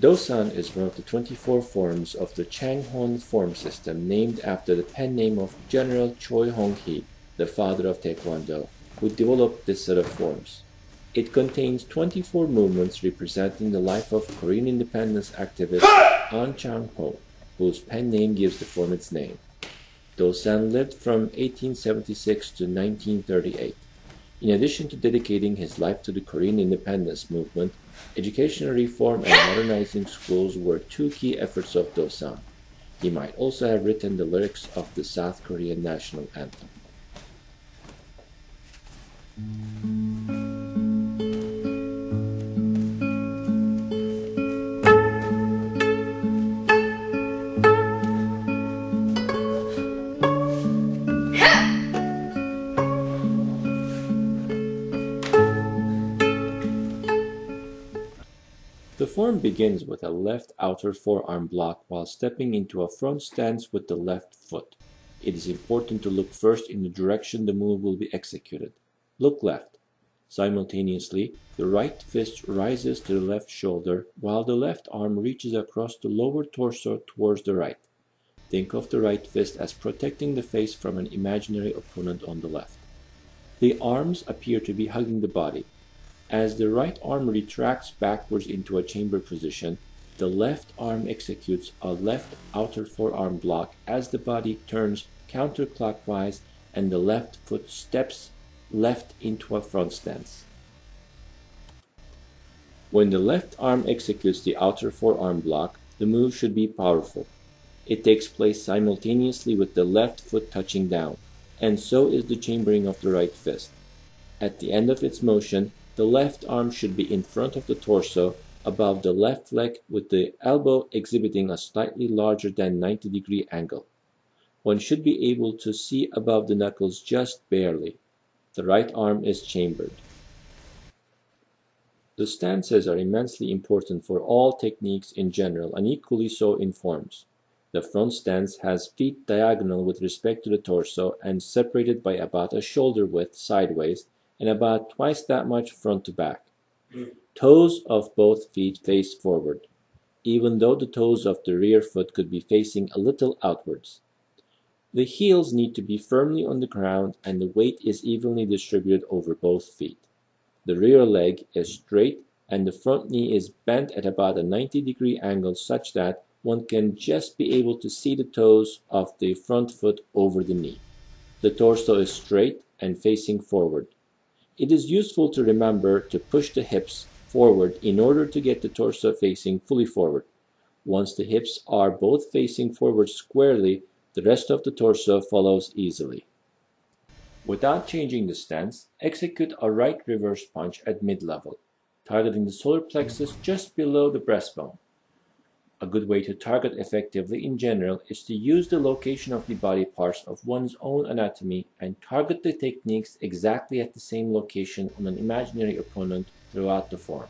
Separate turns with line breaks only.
Do-san is one of the 24 forms of the Chang-Hon form system named after the pen name of General Choi Hong-hee, the father of Tae Kwon Do, who developed this set of forms. It contains 24 movements representing the life of Korean independence activist An Chang-ho, whose pen name gives the form its name. Do-san lived from 1876 to 1938. In addition to dedicating his life to the Korean independence movement, educational reform and modernizing schools were two key efforts of Do-san. He might also have written the lyrics of the South Korean national anthem. The form begins with a left outer forearm block while stepping into a front stance with the left foot. It is important to look first in the direction the move will be executed. Look left. Simultaneously, the right fist rises to the left shoulder while the left arm reaches across the lower torso towards the right. Think of the right fist as protecting the face from an imaginary opponent on the left. The arms appear to be hugging the body. As the right arm retracts backwards into a chamber position, the left arm executes a left outer forearm block as the body turns counterclockwise and the left foot steps left into a front stance. When the left arm executes the outer forearm block, the move should be powerful. It takes place simultaneously with the left foot touching down, and so is the chambering of the right fist. At the end of its motion, the left arm should be in front of the torso, above the left leg with the elbow exhibiting a slightly larger than 90-degree angle. One should be able to see above the knuckles just barely. The right arm is chambered. The stances are immensely important for all techniques in general and equally so in forms. The front stance has feet diagonal with respect to the torso and separated by about a shoulder width sideways and about twice that much front to back. Toes of both feet face forward, even though the toes of the rear foot could be facing a little outwards. The heels need to be firmly on the ground and the weight is evenly distributed over both feet. The rear leg is straight and the front knee is bent at about a 90-degree angle such that one can just be able to see the toes of the front foot over the knee. The torso is straight and facing forward. It is useful to remember to push the hips forward in order to get the torso facing fully forward. Once the hips are both facing forward squarely, the rest of the torso follows easily. Without changing the stance, execute a right reverse punch at mid-level, targeting the solar plexus just below the breastbone. A good way to target effectively in general is to use the location of the body parts of one's own anatomy and target the techniques exactly at the same location on an imaginary opponent throughout the form.